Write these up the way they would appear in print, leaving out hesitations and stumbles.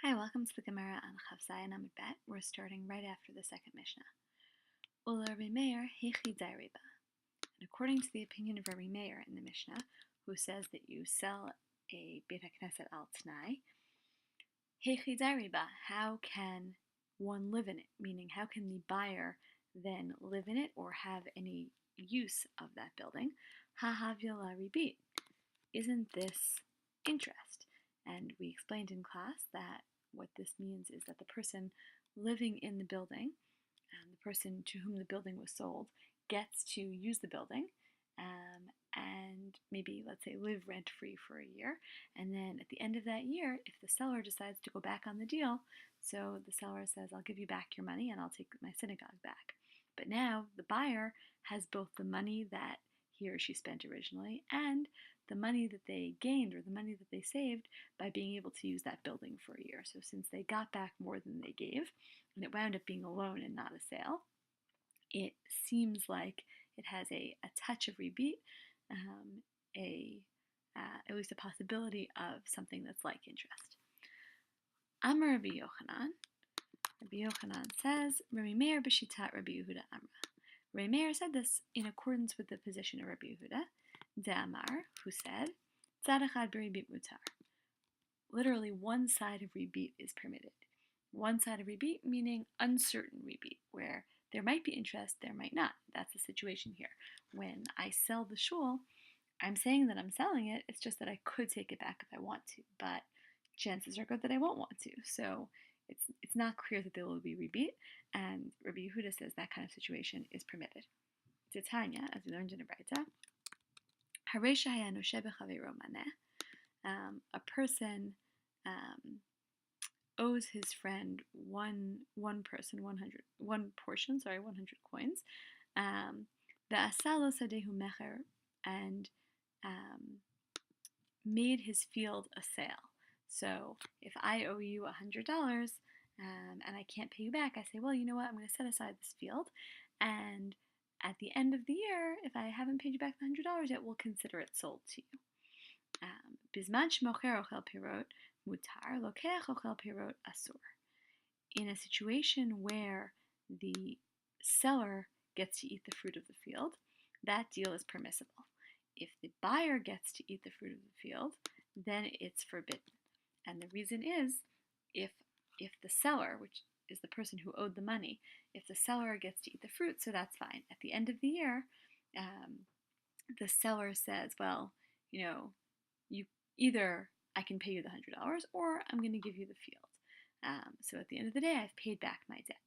Hi, welcome to the Gemara on Chaf Zayin Amud Bet. We're starting right after the second Mishnah. Ula Rabbi Meir Hechi Dairiba. And according to the opinion of Rabbi Meir in the Mishnah, who says that you sell a Beit HaKnesset al T'nai, Hechi Dairiba, how can one live in it? Meaning, how can the buyer then live in it or have any use of that building? Ha-havya la ribit. Isn't this interest? And we explained in class that what this means is that the person living in the building, the person to whom the building was sold, gets to use the building and maybe, let's say, live rent-free for a year. And then at the end of that year, if the seller decides to go back on the deal, so the seller says, I'll give you back your money and I'll take my synagogue back. But now the buyer has both the money that he or she spent originally and the money that they gained or the money that they saved by being able to use that building for a year. So since they got back more than they gave, and it wound up being a loan and not a sale, it seems like it has a touch of rebate, at least a possibility of something that's like interest. Amar Rabbi Yochanan. Rabbi Yochanan says, Rabbi Meir b'shitat Rabbi Yehuda Amra. Rabbi Meir said this in accordance with the position of Rabbi Yehuda, De'amar, who said, Tzad echad b'ribit mutar. Literally, one side of rebate is permitted. One side of rebate meaning uncertain rebate, where there might be interest, there might not. That's the situation here. When I sell the shul, I'm saying that I'm selling it, it's just that I could take it back if I want to, but chances are good that I won't want to. So it's not clear that there will be rebate, and Rabbi Yehuda says that kind of situation is permitted. Titania, as we learned in a Braita, Haresha haya noshe b'chaveiro maneh. A person owes his friend one portion, 100 coins. Ve'asalo sadehu mecher, and made his field a sale. So if I owe you $100 and I can't pay you back, I say, well, you know what? I'm going to set aside this field, and at the end of the year, if I haven't paid you back the $100 yet, we'll consider it sold to you. Bizman shemocher ochel pirot mutar, lokeach ochel pirot asur. In a situation where the seller gets to eat the fruit of the field, that deal is permissible. If the buyer gets to eat the fruit of the field, then it's forbidden. And the reason is, if the seller, which is the person who owed the money, if the seller gets to eat the fruit, so that's fine. At the end of the year, the seller says, well, you either I can pay you the $100 or I'm going to give you the field. So at the end of the day, I've paid back my debt.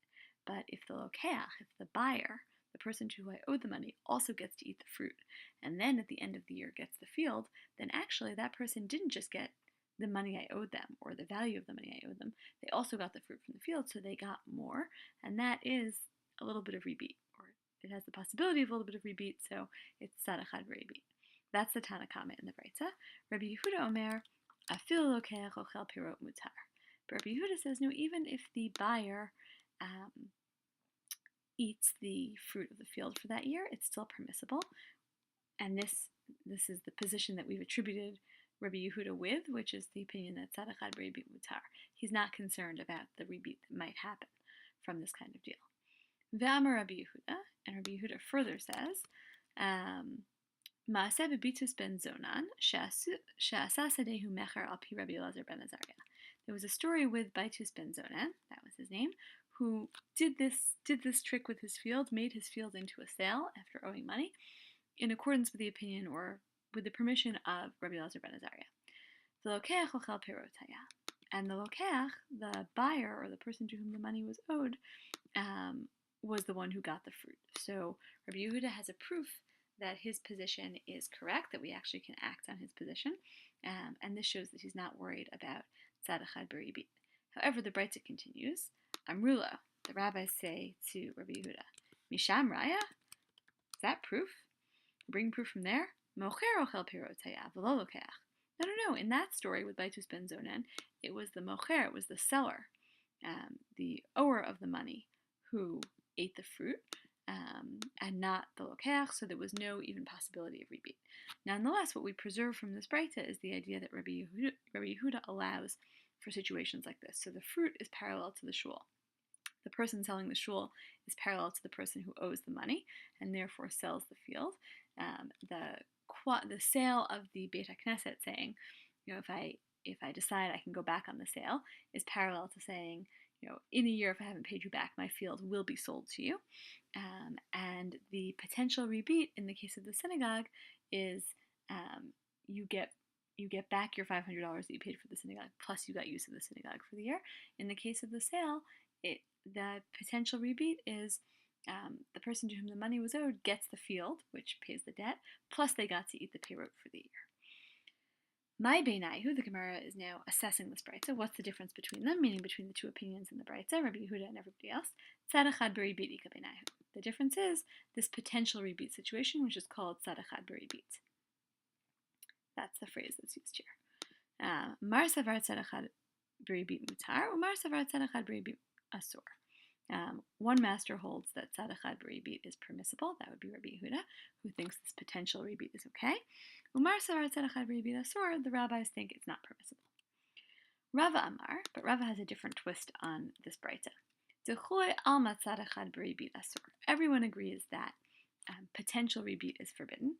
But if the lokeach, if the buyer, the person to who I owe the money, also gets to eat the fruit, and then at the end of the year gets the field, then actually that person didn't just get the money I owed them or the value of the money I owed them, they also got the fruit from the field, so they got more, and that is a little bit of rebate, or it has the possibility of a little bit of rebate, so it's tzad echad rebate. That's the Tana comment in the Braita. Rabbi Yehuda Omer, afil lokeach ochel pirot mutar. But Rabbi Yehuda says, no, even if the buyer eats the fruit of the field for that year, it's still permissible. And this is the position that we've attributed Rabbi Yehuda with, which is the opinion that tzad echad b'ribit mutar. He's not concerned about the rebate that might happen from this kind of deal. Ve'amar Rabbi Yehuda, and Rabbi Yehuda further says, Maaseh b'bitus ben zonan she'asa sadehu mecher al pi Rabbi Elazar ben Azariah. There was a story with Baitus ben Zonan, that was his name, who did this trick with his field, made his field into a sale after owing money, in accordance with the opinion or with the permission of Rabbi Elazar ben Azariah. The lokeach ochel pirot haya, and the lokeach, the buyer or the person to whom the money was owed, was the one who got the fruit. So Rabbi Yehuda has a proof that his position is correct, that we actually can act on his position, and this shows that he's not worried about tzad echad b'ribit. However, the Braita continues. Amrula, the rabbis say to Rabbi Yehuda, Misham Raya? Is that proof? Bring proof from there? Mocher ochel pirot haya v'lo lokeach. No. In that story with Baitus ben Zonan, it was the mocher, it was the seller, the ower of the money, who ate the fruit, and not the lokeach, so there was no even possibility of rebate. Nonetheless, what we preserve from this Braita is the idea that Rabbi Yehuda allows for situations like this. So the fruit is parallel to the shul. The person selling the shul is parallel to the person who owes the money and therefore sells the field. The sale of the Beit HaKnesset saying, if I decide I can go back on the sale, is parallel to saying, in a year, if I haven't paid you back, my field will be sold to you. And the potential rebate in the case of the synagogue is you get back your $500 that you paid for the synagogue, plus you got use of the synagogue for the year. In the case of the sale, the potential rebate is the person to whom the money was owed gets the field, which pays the debt, plus they got to eat the payrote for the year. My Beinayu, the Gemara is now assessing this Breitza. What's the difference between them, meaning between the two opinions in the Breitza, Rabbi Yehuda and everybody else? Tzad echad b'ribit ika Beinayu. The difference is this potential rebate situation, which is called tzad echad b'ribit. That's the phrase that's used here. Mar savar tzad echad b'ribit mutar, umar savar tzad echad b'ribit asur. One master holds that tzad echad b'ribit is permissible. That would be Rabbi Yehuda, who thinks this potential rebate is okay. Umar savar tzad echad b'ribit asur. The rabbis think it's not permissible. Rava Amar, but Rava has a different twist on this Breitza. Dechui alma tzad echad b'ribit asur. Everyone agrees that potential rebate is forbidden.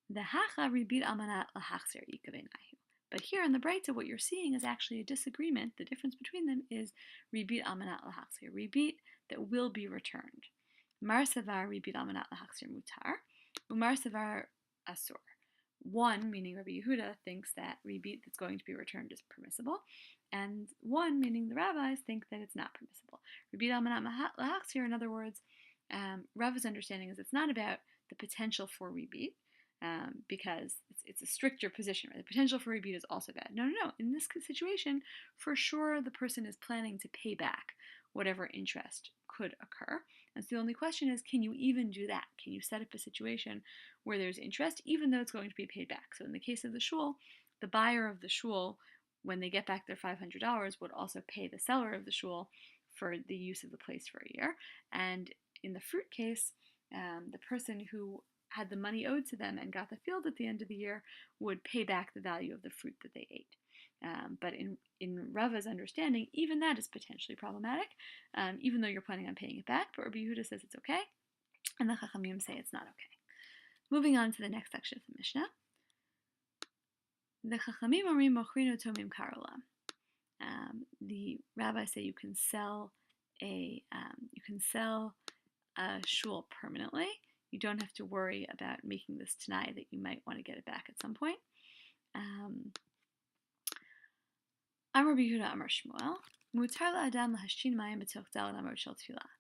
The hacha rebit almanat lahachzir ika beinayu. But here in the Breitza, what you're seeing is actually a disagreement. The difference between them is rebit almanat lahachzir, rebit that will be returned. Mar savar rebit almanat lahachzir mutar, umar savar asur. One, meaning Rabbi Yehuda, thinks that rebit that's going to be returned is permissible, and one, meaning the rabbis, think that it's not permissible. Rebit almanat lahachzir, in other words, Rava's understanding is it's not about the potential for rebit, because it's a stricter position, right? The potential for rebate is also bad. No. In this situation, for sure, the person is planning to pay back whatever interest could occur. And so the only question is, can you even do that? Can you set up a situation where there's interest, even though it's going to be paid back? So in the case of the shul, the buyer of the shul, when they get back their $500, would also pay the seller of the shul for the use of the place for a year. And in the fruit case, the person who had the money owed to them and got the field at the end of the year would pay back the value of the fruit that they ate. But in Rava's understanding, even that is potentially problematic, even though you're planning on paying it back. But Rabbi Yehuda says it's okay, and the Chachamim say it's not okay. Moving on to the next section of the Mishnah. The Chachamim omrim mochrinu tomim karola. The rabbis say you can sell a shul permanently. You don't have to worry about making this tanai that you might want to get it back at some point. Amar Yehuda Amar Shmuel, mutar la'adam lahashtin mayim b'toch daled amot shel tefillah.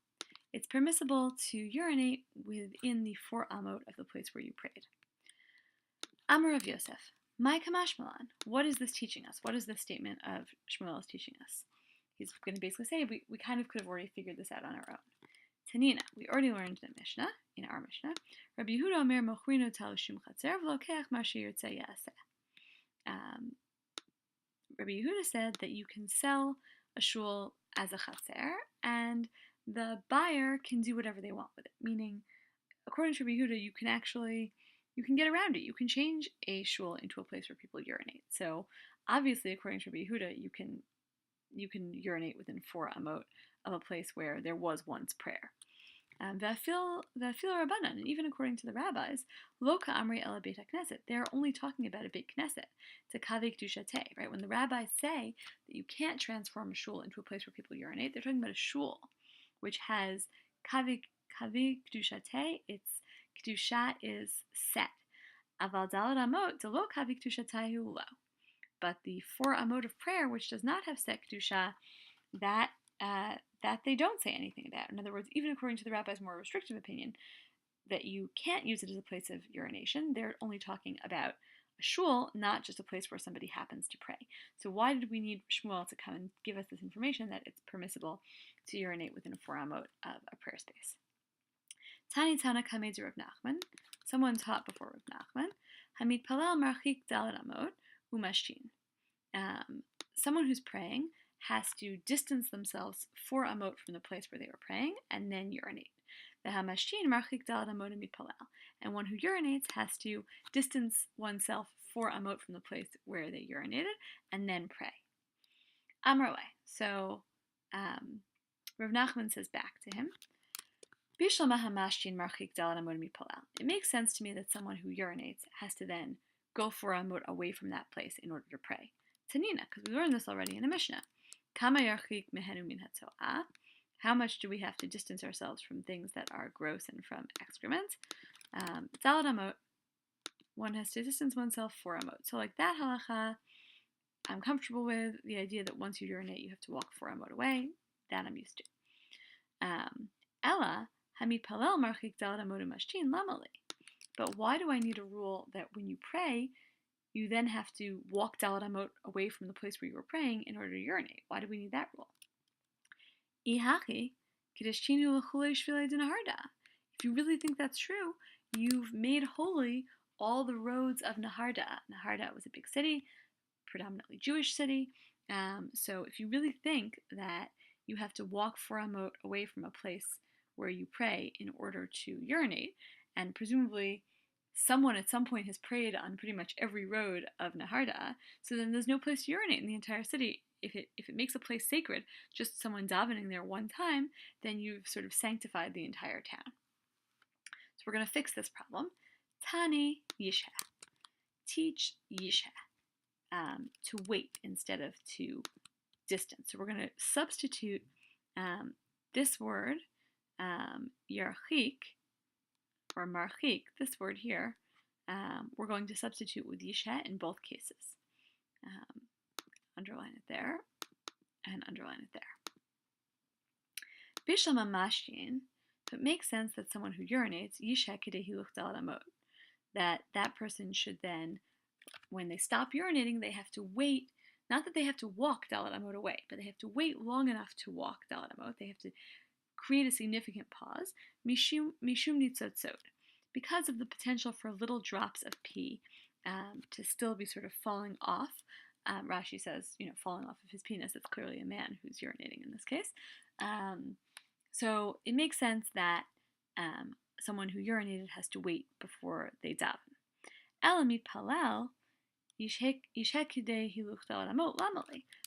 It's permissible to urinate within the 4 amot of the place where you prayed. Amar Rav Yosef, my kamashmalan. What is this teaching us? What is this statement of Shmuel is teaching us? He's going to basically say we kind of could have already figured this out on our own. Tanina, we already learned in our Mishnah, Rabbi Yehuda Omer Mochrino Tel Shum Chatzer V'Lokeach Mar Sheyirtzeh Yaseh. Rabbi Yehuda said that you can sell a shul as a chatzer, and the buyer can do whatever they want with it. Meaning, according to Rabbi Yehuda, you can get around it. You can change a shul into a place where people urinate. So, obviously, according to Rabbi Yehuda, you can urinate within 4 amot of a place where there was once prayer. V'afil Rabbanan, and even according to the rabbis, lo ka'amri ela Beit HaKnesset, they're only talking about a Beit Knesset, to kavik dushateh, right? When the rabbis say that you can't transform a shul into a place where people urinate, they're talking about a shul, which has kavik dushateh, its kedusha is set. Aval dalad amot delo kavik dushateh lo. But the 4 amot of prayer, which does not have set kedusha, that they don't say anything about. In other words, even according to the rabbi's more restrictive opinion, that you can't use it as a place of urination, they're only talking about a shul, not just a place where somebody happens to pray. So why did we need Shmuel to come and give us this information that it's permissible to urinate within a 4 amot of a prayer space? Tani Tana Kamed Rav Nachman, someone taught before Rav Nachman, Hamid Palal Marchik Dalad Amot Umashtin. Someone who's praying has to distance themselves 4 amot from the place where they were praying and then urinate. The hamashtin marchik dalad amot mitpalel, and one who urinates has to distance oneself 4 amot from the place where they urinated and then pray. Amar le. So Rav Nachman says back to him, it makes sense to me that someone who urinates has to then go for a mot away from that place in order to pray. Tanina, because we learned this already in the Mishnah. How much do we have to distance ourselves from things that are gross and from excrement? One has to distance oneself for a mot. So like that halacha, I'm comfortable with. The idea that once you urinate, you have to walk for a mot away, that I'm used to. Ella, hamipalel marchik dalad amot mashtin lamali. But why do I need a rule that when you pray, you then have to walk dalad amot away from the place where you were praying in order to urinate? Why do we need that rule? Ihachi, kedishtinu l'chulei shvilei d'naharda. If you really think that's true, you've made holy all the roads of Naharda. Naharda was a big city, predominantly Jewish city. So if you really think that you have to walk for a mot away from a place where you pray in order to urinate, and presumably someone at some point has prayed on pretty much every road of Naharda, so then there's no place to urinate in the entire city. If it makes a place sacred, just someone davening there one time, then you've sort of sanctified the entire town. So we're going to fix this problem. Tani Yisha. Teach Yisha. To wait instead of to distance. So we're going to substitute this word, yarchik, or marchik, this word here, we're going to substitute with yisha in both cases. Underline it there, and underline it there. Bishlam mashin, so it makes sense that someone who urinates, yisha kidei hiluch dalad amot, that person should then, when they stop urinating, they have to wait. Not that they have to walk dalad amot away, but they have to wait long enough to walk dalad amot. They have to create a significant pause, mishum nitzotzot, because of the potential for little drops of pee to still be sort of falling off. Rashi says, falling off of his penis. It's clearly a man who's urinating in this case. So it makes sense that someone who urinated has to wait before they daven. Elamit palel,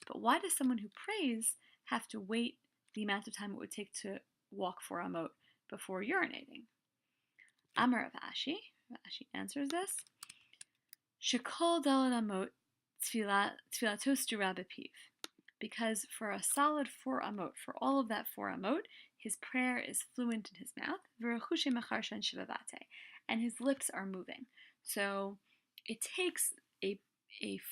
but why does someone who prays have to wait the amount of time it would take to walk for amot before urinating? Amar Rav Ashi answers this. Shekol dalad amot tfilatos dura b'piv. Because for a solid 4 amot, for all of that 4 amot, his prayer is fluent in his mouth, v'rechushe mecharshan shivavate, and his lips are moving. So it takes a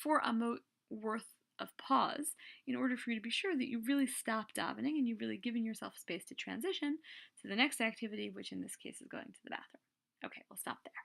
4 amot worth of pause in order for you to be sure that you really stop davening and you've really given yourself space to transition to the next activity, which in this case is going to the bathroom. Okay, we'll stop there.